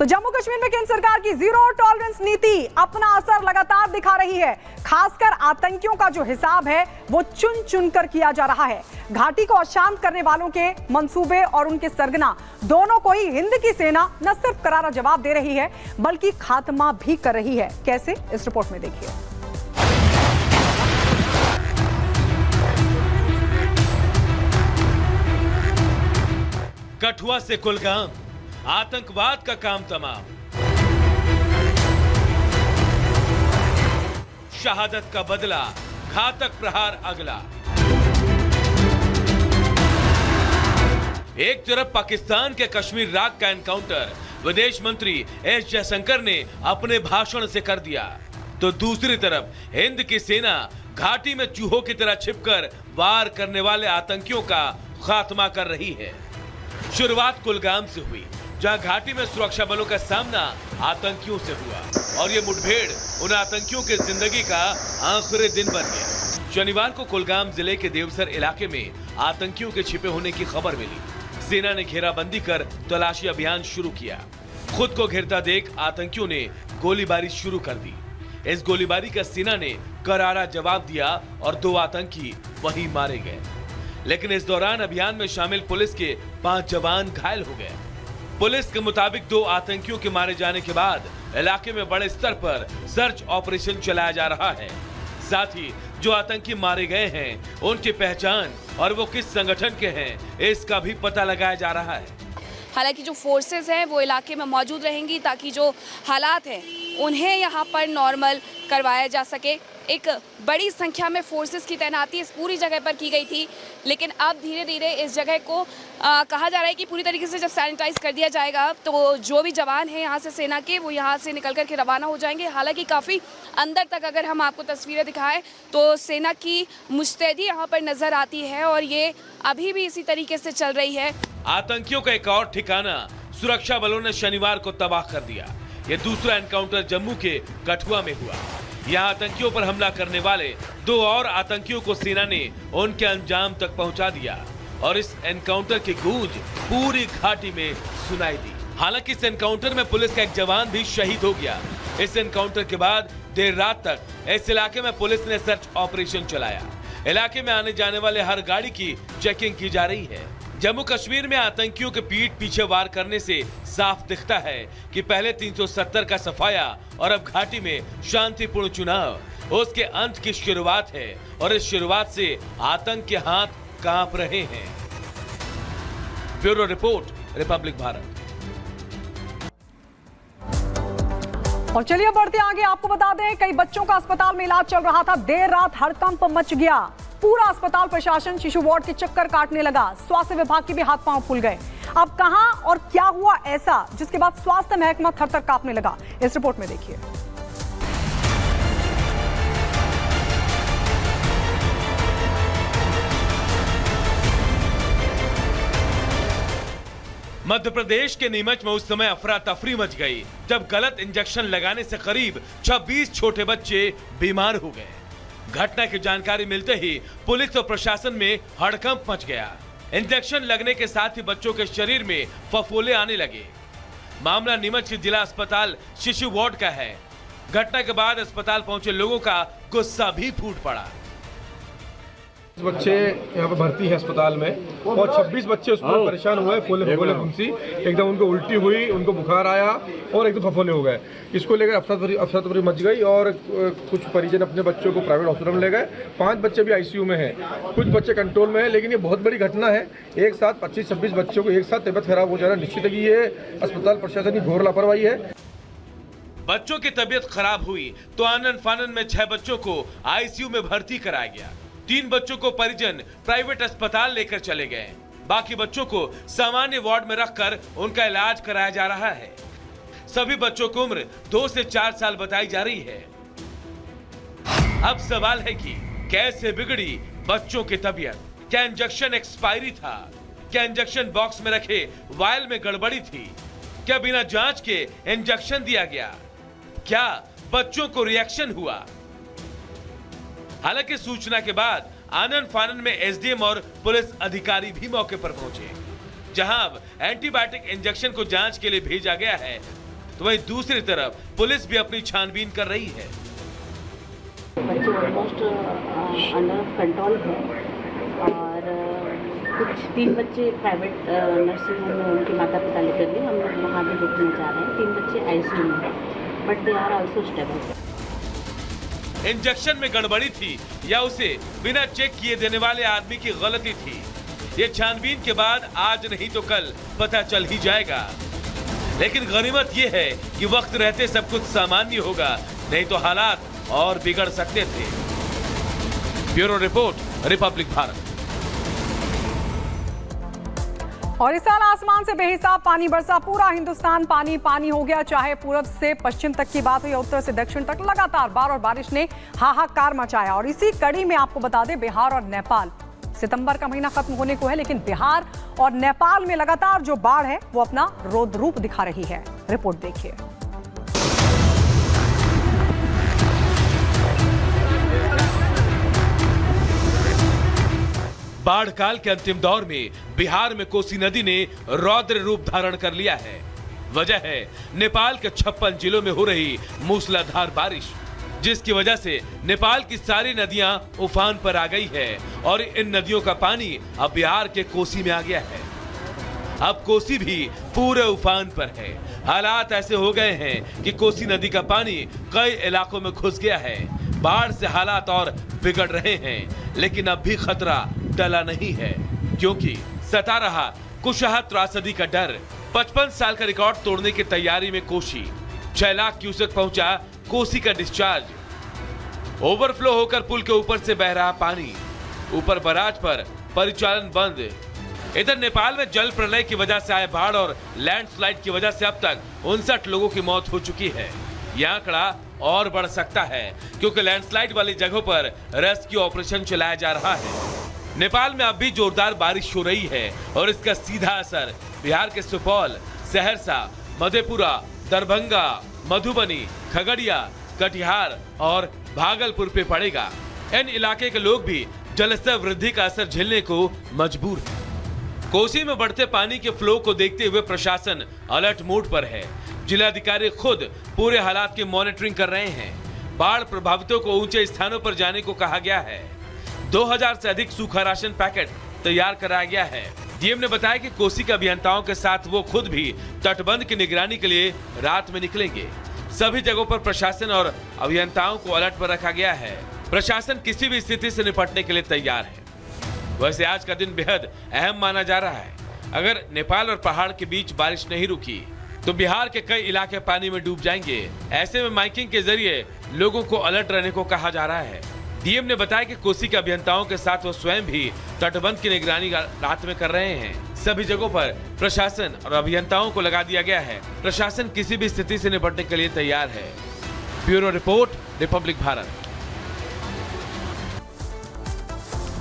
तो जम्मू कश्मीर में केंद्र सरकार की जीरो टॉलरेंस नीति अपना असर लगातार दिखा रही है। खासकर आतंकियों का जो हिसाब है वो चुन चुनकर किया जा रहा है। घाटी को अशांत करने वालों के मंसूबे और उनके सरगना दोनों को ही हिंद की सेना न सिर्फ करारा जवाब दे रही है बल्कि खात्मा भी कर रही है। कैसे, इस रिपोर्ट में देखिए। कठुआ से कुलगाम, आतंकवाद का काम तमाम। शहादत का बदला, घातक प्रहार अगला। एक तरफ पाकिस्तान के कश्मीर राग का एनकाउंटर विदेश मंत्री एस जयशंकर ने अपने भाषण से कर दिया, तो दूसरी तरफ हिंद की सेना घाटी में चूहों की तरह छिपकर वार करने वाले आतंकियों का खात्मा कर रही है। शुरुआत कुलगाम से हुई, जहां घाटी में सुरक्षा बलों का सामना आतंकियों से हुआ और ये मुठभेड़ उन आतंकियों की जिंदगी का आखिरी दिन बन गया। शनिवार को कुलगाम जिले के देवसर इलाके में आतंकियों के छिपे होने की खबर मिली। सेना ने घेराबंदी कर तलाशी अभियान शुरू किया। खुद को घिरता देख आतंकियों ने गोलीबारी शुरू कर दी। इस गोलीबारी का सेना ने करारा जवाब दिया और 2 आतंकी वहीं मारे गए। लेकिन इस दौरान अभियान में शामिल पुलिस के 5 जवान घायल हो गए। पुलिस के मुताबिक 2 आतंकियों के मारे जाने के बाद इलाके में बड़े स्तर पर सर्च ऑपरेशन चलाया जा रहा है। साथ ही जो आतंकी मारे गए हैं उनकी पहचान और वो किस संगठन के हैं इसका भी पता लगाया जा रहा है। हालांकि जो फोर्सेस हैं वो इलाके में मौजूद रहेंगी ताकि जो हालात हैं उन्हें यहाँ पर नॉर्मल करवाया जा सके। एक बड़ी संख्या में फोर्सेस की तैनाती इस पूरी जगह पर की गई थी, लेकिन अब धीरे धीरे इस जगह को कहा जा रहा है कि पूरी तरीके से जब सैनिटाइज कर दिया जाएगा तो जो भी जवान हैं यहाँ से सेना के वो यहाँ से निकल कर के रवाना हो जाएंगे। हालांकि काफ़ी अंदर तक अगर हम आपको तस्वीरें दिखाएं तो सेना की मुस्तैदी यहाँ पर नज़र आती है और ये अभी भी इसी तरीके से चल रही है। आतंकियों का एक और ठिकाना सुरक्षा बलों ने शनिवार को तबाह कर दिया। ये दूसरा एनकाउंटर जम्मू के कठुआ में हुआ। यहाँ आतंकियों पर हमला करने वाले 2 और आतंकियों को सेना ने उनके अंजाम तक पहुंचा दिया और इस एनकाउंटर की गूंज पूरी घाटी में सुनाई दी। हालांकि इस एनकाउंटर में पुलिस का एक जवान भी शहीद हो गया। इस एनकाउंटर के बाद देर रात तक इस इलाके में पुलिस ने सर्च ऑपरेशन चलाया। इलाके में आने जाने वाले हर गाड़ी की चेकिंग की जा रही है। जम्मू कश्मीर में आतंकियों के पीठ पीछे वार करने से साफ दिखता है कि पहले 370 का सफाया और अब घाटी में शांतिपूर्ण चुनाव उसके अंत की शुरुआत है और इस शुरुआत से आतंक के हाथ कांप रहे हैं। Bureau report, Republic Bharat. और चलिए बढ़ते आगे, आपको बता दें कई बच्चों का अस्पताल में इलाज चल रहा था। देर रात हड़कंप मच गया। पूरा अस्पताल प्रशासन शिशु वार्ड के चक्कर काटने लगा। स्वास्थ्य विभाग के भी हाथ पांव फूल गए। अब कहां और क्या हुआ ऐसा जिसके बाद स्वास्थ्य महकमा थर-थर कांपने लगा, इस रिपोर्ट में देखिए। मध्य प्रदेश के नीमच में उस समय अफरा तफरी मच गई जब गलत इंजेक्शन लगाने से करीब 26 छोटे बच्चे बीमार हो गए। घटना की जानकारी मिलते ही पुलिस और प्रशासन में हड़कंप मच गया। इंजेक्शन लगने के साथ ही बच्चों के शरीर में फफोले आने लगे। मामला नीमच के जिला अस्पताल शिशु वार्ड का है। घटना के बाद अस्पताल पहुंचे लोगों का गुस्सा भी फूट पड़ा। बच्चे यहाँ पे भर्ती है अस्पताल में और 26 बच्चे उसमें परेशान हुए, फूले फफोले फुंसी, एकदम उनको उल्टी हुई, उनको बुखार आया और एकदम फफोले हो गए। इसको लेकर अफरा तफरी मच गई और कुछ परिजन अपने बच्चों को प्राइवेट हॉस्पिटल में ले गए। 5 बच्चे भी आईसीयू में हैं, कुछ बच्चे कंट्रोल में हैं। लेकिन ये बहुत बड़ी घटना है। एक साथ 25-26 बच्चों को एक साथ तबीयत खराब हो जाना निश्चित है कि ये अस्पताल प्रशासन की घोर लापरवाही है। बच्चों की तबीयत खराब हुई तो आनन फानन में 6 बच्चों को आईसीयू में भर्ती कराया गया। 3 बच्चों को परिजन प्राइवेट अस्पताल लेकर चले गए। बाकी बच्चों को सामान्य वार्ड में रखकर उनका इलाज कराया जा रहा है। सभी बच्चों की उम्र 2 से 4 साल बताई जा रही है। अब सवाल है कि कैसे बिगड़ी बच्चों की तबीयत? क्या इंजेक्शन एक्सपायरी था? क्या इंजेक्शन बॉक्स में रखे वायल में गड़बड़ी थी? क्या बिना जांच के इंजेक्शन दिया गया? क्या बच्चों को रिएक्शन हुआ? हालांकि सूचना के बाद आनन फानन में एसडीएम और पुलिस अधिकारी भी मौके पर पहुंचे, जहां अब एंटीबायोटिक इंजेक्शन को जांच के लिए भेजा गया है। तो वहीं दूसरी तरफ पुलिस भी अपनी छानबीन कर रही है। बच्चे ऑलमोस्ट अंडर कंट्रोल है और कुछ 3 बच्चे प्राइवेट नर्सिंग होम में उनके माता पिता लेकर गए, हम लोग वहाँ भी देखने जा रहे हैं। 3 बच्चे आईसीयू में हैं, but they are also stable. Injection में गड़बड़ी थी या उसे बिना चेक किए देने वाले आदमी की गलती थी, ये छानबीन के बाद आज नहीं तो कल पता चल ही जाएगा। लेकिन गनीमत ये है कि वक्त रहते सब कुछ सामान्य होगा, नहीं तो हालात और बिगड़ सकते थे। Bureau report, Republic Bharat. और इस साल आसमान से बेहिसाब पानी बरसा, पूरा हिंदुस्तान पानी पानी हो गया। चाहे पूरब से पश्चिम तक की बात हुई, उत्तर से दक्षिण तक लगातार बार बारिश ने हाहाकार मचाया। और इसी कड़ी में आपको बता दें, बिहार और नेपाल, सितंबर का महीना खत्म होने को है, लेकिन बिहार और नेपाल में लगातार जो बाढ़ है वो अपना रौद्र रूप दिखा रही है। रिपोर्ट देखिए। बाढ़ काल के अंतिम दौर में बिहार में कोसी नदी ने रौद्र रूप धारण कर लिया है। वजह है नेपाल के 56 जिलों में हो रही मूसलाधार बारिश, जिसकी वजह से नेपाल की सारी नदियां उफान पर आ गई है और इन नदियों का पानी अब बिहार के कोसी में आ गया है। अब कोसी भी पूरे उफान पर है। हालात ऐसे हो गए हैं कि कोसी नदी का पानी कई इलाकों में घुस गया है। बाढ़ से हालात और बिगड़ रहे हैं, लेकिन अब भी खतरा टला नहीं है, क्योंकि सता रहा कुशहा त्रासदी का डर। 55 साल का रिकॉर्ड तोड़ने की तैयारी में कोसी। 6 लाख क्यूसेक पहुंचा कोसी का डिस्चार्ज। ओवरफ्लो होकर पुल के ऊपर से बह रहा पानी, ऊपर बराज पर परिचालन बंद। इधर नेपाल में जल प्रलय की वजह से आए बाढ़ और लैंडस्लाइड की वजह से अब तक 59 लोगों की मौत हो चुकी है। यह आंकड़ा और बढ़ सकता है, क्योंकि लैंडस्लाइड वाली जगहों पर रेस्क्यू ऑपरेशन चलाया जा रहा है। नेपाल में अब भी जोरदार बारिश हो रही है और इसका सीधा असर बिहार के सुपौल, सहरसा, मधेपुरा, दरभंगा, मधुबनी, खगड़िया, कटिहार और भागलपुर पे पड़ेगा। इन इलाके के लोग भी जलस्तर वृद्धि का असर झेलने को मजबूर हैं। कोसी में बढ़ते पानी के फ्लो को देखते हुए प्रशासन अलर्ट मोड पर है। जिलाधिकारी खुद पूरे हालात की मॉनिटरिंग कर रहे हैं। बाढ़ प्रभावितों को ऊंचे स्थानों पर जाने को कहा गया है। 2000 से अधिक सूखा राशन पैकेट तैयार कराया गया है। डीएम ने बताया कि कोसी के अभियंताओं के साथ वो खुद भी तटबंध की निगरानी के लिए रात में निकलेंगे। सभी जगहों पर प्रशासन और अभियंताओं को अलर्ट पर रखा गया है। प्रशासन किसी भी स्थिति से निपटने के लिए तैयार है। वैसे आज का दिन बेहद अहम माना जा रहा है। अगर नेपाल और पहाड़ के बीच बारिश नहीं रुकी तो बिहार के कई इलाके पानी में डूब जाएंगे। ऐसे में माइकिंग के जरिए लोगों को अलर्ट रहने को कहा जा रहा है। डीएम ने बताया कि कोसी के अभियंताओं के साथ वो स्वयं भी तटबंध की निगरानी रात में कर रहे हैं। सभी जगहों पर प्रशासन और अभियंताओं को लगा दिया गया है। प्रशासन किसी भी स्थिति से निपटने के लिए तैयार है। Bureau report, Republic Bharat.